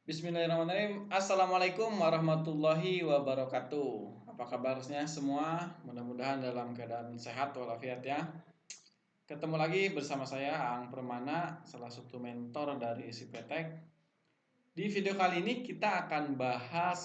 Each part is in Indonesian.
Bismillahirrahmanirrahim. Assalamualaikum warahmatullahi wabarakatuh. Apa kabarnya semua? Mudah-mudahan dalam keadaan sehat walafiat ya. Ketemu lagi bersama saya Aang Permana, salah satu mentor dari Sipetek. Di video kali ini kita akan bahas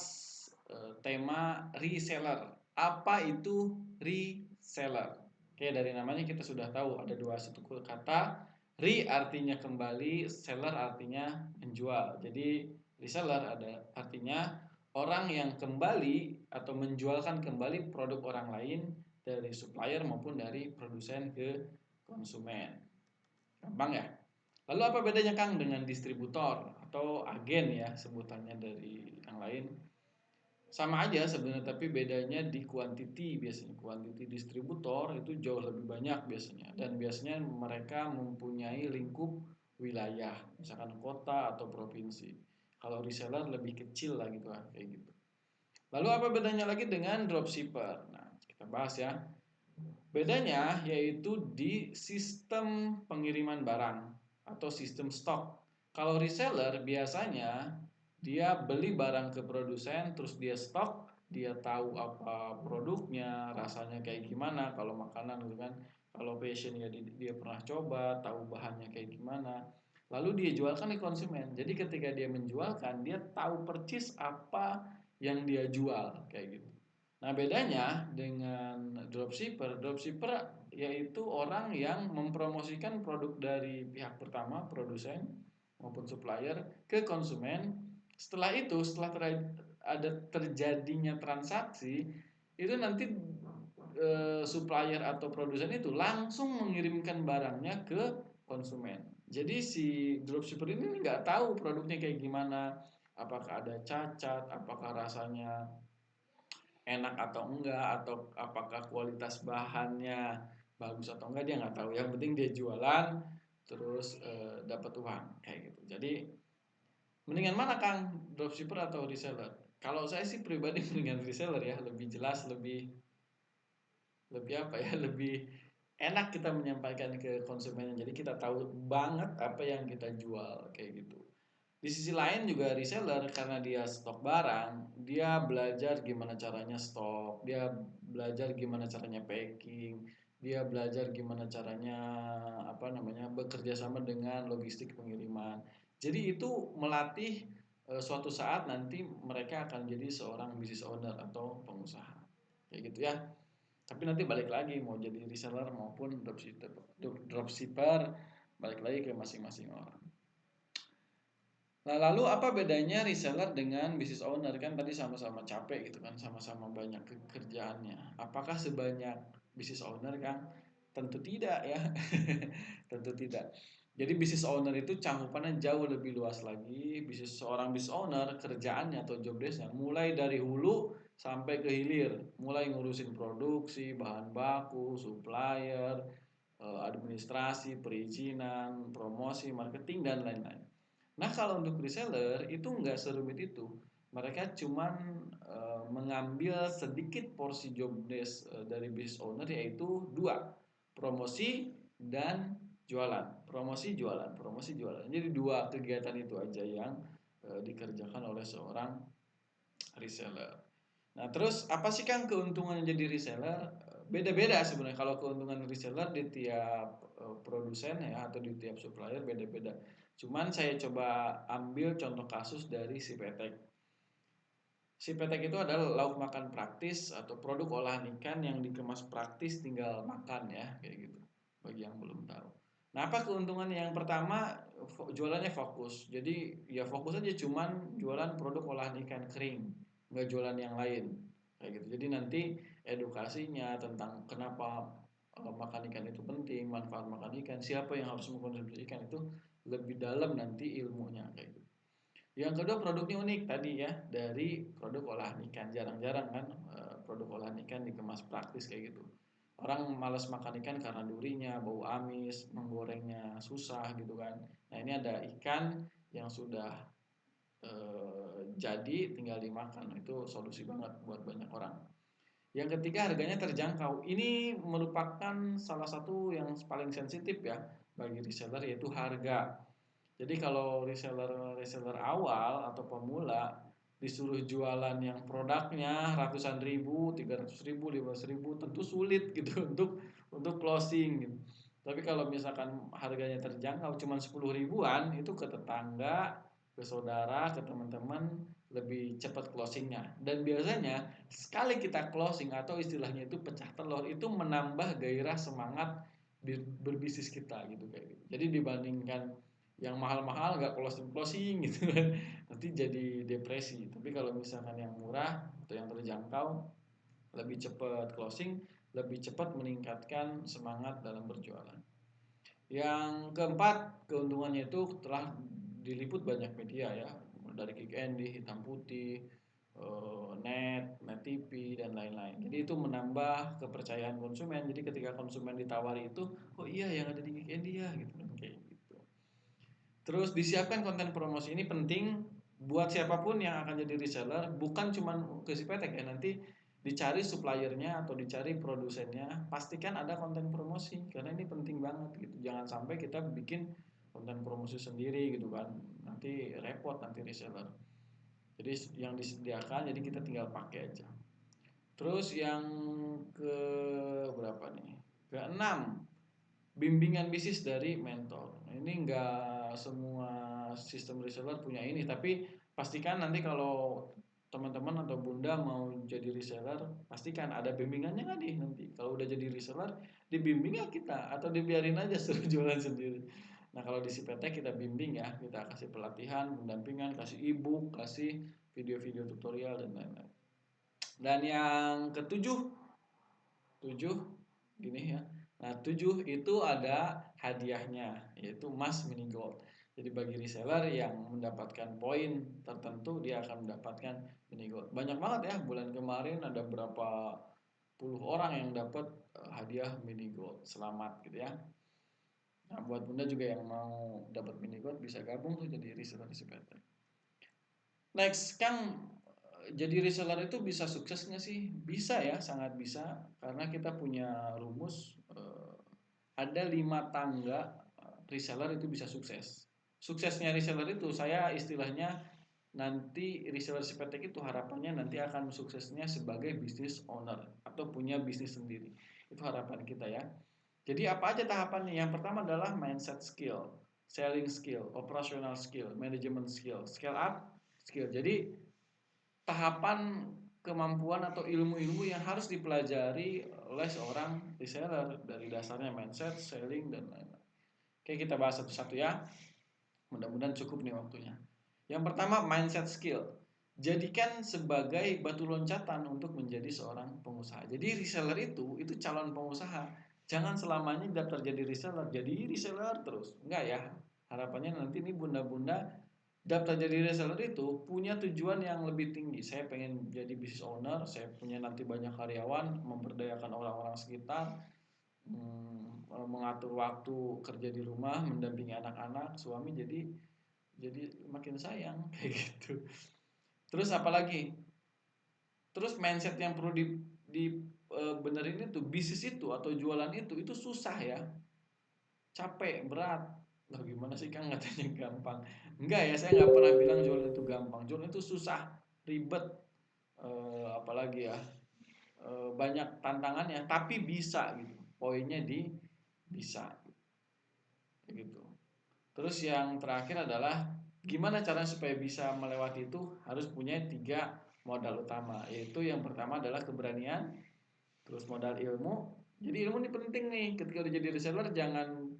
tema reseller. Apa itu reseller? Oke, dari namanya kita sudah tahu ada dua suku kata. Re artinya kembali, seller artinya menjual. Jadi reseller ada artinya orang yang kembali atau menjualkan kembali produk orang lain dari supplier maupun dari produsen ke konsumen. Gampang ya? Lalu apa bedanya Kang dengan distributor atau agen ya sebutannya dari yang lain? Sama aja sebenarnya tapi bedanya di quantity biasanya. Quantity distributor itu jauh lebih banyak biasanya dan biasanya mereka mempunyai lingkup wilayah, misalkan kota atau provinsi. Kalau reseller lebih kecil lah gitu lah kayak gitu. Lalu apa bedanya lagi dengan dropshipper? Nah, kita bahas ya. Bedanya yaitu di sistem pengiriman barang atau sistem stok. Kalau reseller biasanya dia beli barang ke produsen terus dia stok, dia tahu apa produknya, rasanya kayak gimana, kalau makanan gitu kan. Kalau fashion ya dia pernah coba, tahu bahannya kayak gimana. Lalu dia jualkan ke konsumen. Jadi ketika dia menjualkan, dia tahu persis apa yang dia jual kayak gitu. Nah, bedanya dengan dropshipper yaitu orang yang mempromosikan produk dari pihak pertama, produsen maupun supplier ke konsumen. Setelah itu, ada terjadinya transaksi, itu nanti supplier atau produsen itu langsung mengirimkan barangnya ke konsumen. Jadi si dropshipper ini nggak tahu produknya kayak gimana, apakah ada cacat, apakah rasanya enak atau enggak, atau apakah kualitas bahannya bagus atau enggak, dia nggak tahu. Yang penting dia jualan terus dapat uang kayak gitu. Jadi mendingan mana Kang, dropshipper atau reseller? Kalau saya sih pribadi mendingan reseller ya, lebih jelas, lebih lebih apa ya, lebih enak kita menyampaikan ke konsumen. Jadi kita tahu banget apa yang kita jual kayak gitu. Di sisi lain juga reseller karena dia stok barang, dia belajar gimana caranya stok, dia belajar gimana caranya packing, dia belajar gimana caranya apa namanya bekerja sama dengan logistik pengiriman. Jadi itu melatih suatu saat nanti mereka akan jadi seorang business owner atau pengusaha. Kayak gitu ya. Tapi nanti balik lagi mau jadi reseller maupun dropshipper balik lagi ke masing-masing orang. Nah, lalu apa bedanya reseller dengan business owner? Kan tadi sama-sama capek gitu kan, sama-sama banyak kerjaannya. Apakah sebanyak business owner kan? Tentu tidak ya. Tentu tidak. Jadi business owner itu cakupannya jauh lebih luas lagi. Seorang business owner kerjaannya atau job desk-nya mulai dari hulu sampai ke hilir, mulai ngurusin produksi, bahan baku, supplier, administrasi, perizinan, promosi, marketing dan lain-lain. Nah, kalau untuk reseller itu nggak serumit itu. Mereka cuman mengambil sedikit porsi job desk dari business owner, yaitu dua, promosi dan jualan. Promosi jualan, promosi jualan. Jadi dua kegiatan itu aja yang dikerjakan oleh seorang reseller. Nah, terus apa sih Kang keuntungan jadi reseller? Beda-beda sebenarnya. Kalau keuntungan reseller di tiap produsen ya atau di tiap supplier beda-beda. Cuman saya coba ambil contoh kasus dari si Petek. Si Petek itu adalah lauk makan praktis atau produk olahan ikan yang dikemas praktis tinggal makan ya, kayak gitu. Bagi yang belum tahu. Nah, apa keuntungan yang pertama, jualannya fokus. Jadi ya fokus aja cuman jualan produk olahan ikan kering, nggak jualan yang lain. Kayak gitu. Jadi nanti edukasinya tentang kenapa makan ikan itu penting, manfaat makan ikan, siapa yang harus mengkonsumsi ikan itu lebih dalam nanti ilmunya kayak gitu. Yang kedua produknya unik tadi ya, dari produk olahan ikan. Jarang-jarang kan produk olahan ikan dikemas praktis kayak gitu. Orang malas makan ikan karena durinya, bau amis, menggorengnya susah gitu kan. Nah, ini ada ikan yang sudah jadi tinggal dimakan. Itu solusi banget buat banyak orang. Yang ketiga harganya terjangkau. Ini merupakan salah satu yang paling sensitif ya bagi reseller, yaitu harga. Jadi kalau reseller awal atau pemula disuruh jualan yang produknya ratusan ribu, 300 ribu, 15 ribu, tentu sulit gitu untuk closing gitu. Tapi kalau misalkan harganya terjangkau cuma 10 ribuan, itu ke tetangga, ke saudara, ke teman-teman lebih cepat closingnya. Dan biasanya sekali kita closing atau istilahnya itu pecah telur, itu menambah gairah semangat berbisnis kita gitu kayak gitu. Jadi dibandingkan yang mahal-mahal nggak closing gitu kan, nanti jadi depresi. Tapi kalau misalkan yang murah atau yang terjangkau, lebih cepat closing, lebih cepat meningkatkan semangat dalam berjualan. Yang keempat, keuntungannya itu telah diliput banyak media ya, dari Kick Andy, Hitam Putih, Net TV dan lain-lain. Jadi itu menambah kepercayaan konsumen. Jadi ketika konsumen ditawari itu, oh iya yang ada di Kick Andy ya gitu kan, kayak gitu. Terus disiapkan konten promosi ini penting buat siapapun yang akan jadi reseller, bukan cuma ke si Petek ya, nanti dicari suppliernya atau dicari produsennya, pastikan ada konten promosi karena ini penting banget gitu. Jangan sampai kita bikin konten promosi sendiri gitu kan, nanti repot nanti reseller. Jadi yang disediakan, jadi kita tinggal pakai aja. Terus yang ke berapa nih? Keenam, bimbingan bisnis dari mentor. Nah, ini enggak semua sistem reseller punya ini, tapi pastikan nanti kalau teman-teman atau bunda mau jadi reseller, pastikan ada bimbingannya nggak nih nanti. Kalau udah jadi reseller, dibimbing ya kita atau dibiarin aja suruh jualan sendiri. Nah kalau di Sipetek kita bimbing ya, kita kasih pelatihan, pendampingan, kasih ebook, kasih video-video tutorial dan lain-lain. Dan yang ketujuh, tujuh gini ya. Nah, 7 itu ada hadiahnya, yaitu emas mini gold. Jadi bagi reseller yang mendapatkan poin tertentu, dia akan mendapatkan mini gold. Banyak banget ya, bulan kemarin ada berapa puluh orang yang dapat hadiah mini gold. Selamat gitu ya. Nah, buat bunda juga yang mau dapat mini gold bisa gabung tuh jadi reseller di Sipetek. Next, Kang, jadi reseller itu bisa sukses nggak sih? Bisa ya, sangat bisa. Karena kita punya rumus, ada 5 tangga reseller itu bisa sukses. Suksesnya reseller itu saya istilahnya nanti reseller Sipetek itu harapannya nanti akan suksesnya sebagai business owner atau punya bisnis sendiri. Itu harapan kita ya. Jadi apa aja tahapannya? Yang pertama adalah mindset skill, selling skill, operational skill, management skill, scale up skill. Jadi tahapan kemampuan atau ilmu-ilmu yang harus dipelajari oleh seorang reseller dari dasarnya mindset, selling dan lain-lain. Oke, kita bahas satu-satu ya. Mudah-mudahan cukup nih waktunya. Yang pertama mindset skill. Jadikan sebagai batu loncatan untuk menjadi seorang pengusaha. Jadi reseller itu calon pengusaha. Jangan selamanya daftar jadi reseller terus. Enggak ya. Harapannya nanti ini bunda-bunda daftar jadi reseller itu punya tujuan yang lebih tinggi. Saya pengen jadi business owner, saya punya nanti banyak karyawan, memberdayakan orang-orang sekitar, mengatur waktu kerja di rumah, mendampingi anak-anak, suami, jadi makin sayang kayak gitu. Terus apalagi? Terus mindset yang perlu di benerin itu bisnis itu atau jualan itu susah ya, capek, berat. Lah gimana sih Kang katanya gampang? Enggak ya, saya nggak pernah bilang jualan itu gampang. Jualan itu susah, ribet, apalagi ya, banyak tantangannya, tapi bisa gitu. Poinnya di bisa gitu. Terus yang terakhir adalah gimana cara supaya bisa melewati itu, harus punya 3 modal utama, yaitu yang pertama adalah keberanian, terus modal ilmu. Jadi ilmu ini penting nih, ketika udah jadi reseller jangan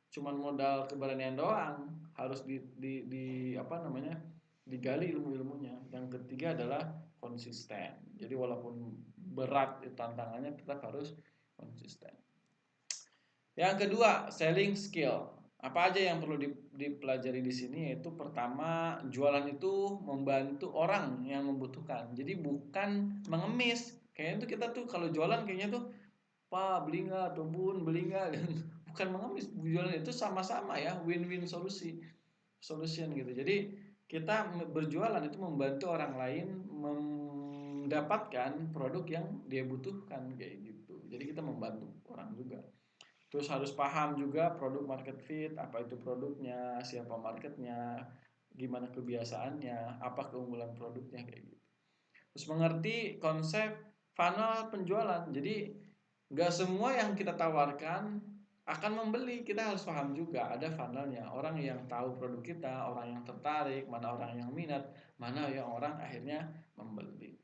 cuman modal keberanian doang, harus di apa namanya, digali ilmu-ilmunya. Yang ketiga adalah konsisten. Jadi walaupun berat tantangannya tetap harus konsisten. Yang kedua, selling skill. Apa aja yang perlu dipelajari di sini, yaitu pertama, jualan itu membantu orang yang membutuhkan. Jadi bukan mengemis. Kayaknya tuh kita tuh kalau jualan kayaknya tuh, Pak beli nggak atau Bun beli nggak, bukan mengemis. Jualan itu sama-sama ya, win-win solution gitu. Jadi kita berjualan itu membantu orang lain mendapatkan produk yang dia butuhkan kayak gitu. Jadi kita membantu orang juga. Terus harus paham juga produk market fit, apa itu produknya, siapa marketnya, gimana kebiasaannya, apa keunggulan produknya kayak gitu. Terus mengerti konsep funnel penjualan. Jadi nggak semua yang kita tawarkan akan membeli. Kita harus paham juga ada funnelnya. Orang yang tahu produk kita, orang yang tertarik, mana orang yang minat, mana yang orang akhirnya membeli.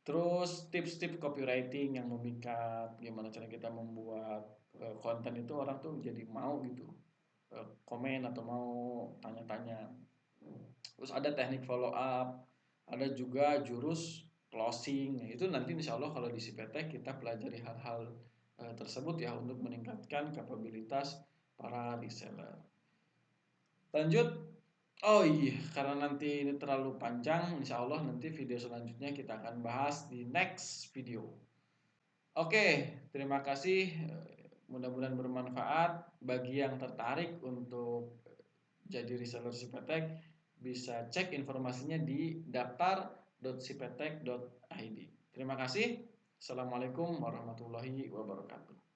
Terus tips-tips copywriting yang memikat, gimana cara kita membuat konten itu orang tuh jadi mau gitu komen atau mau tanya-tanya. Terus ada teknik follow up, ada juga jurus closing. Nah, itu nanti insya Allah kalau di Sipetek kita pelajari hal-hal tersebut ya untuk meningkatkan kapabilitas para reseller. Lanjut. Oh iya, karena nanti ini terlalu panjang, insya Allah nanti video selanjutnya kita akan bahas di next video. Oke, terima kasih. Mudah-mudahan bermanfaat. Bagi yang tertarik untuk jadi reseller Sipetek, bisa cek informasinya di daftar.sipetek.id. Terima kasih. Assalamualaikum warahmatullahi wabarakatuh.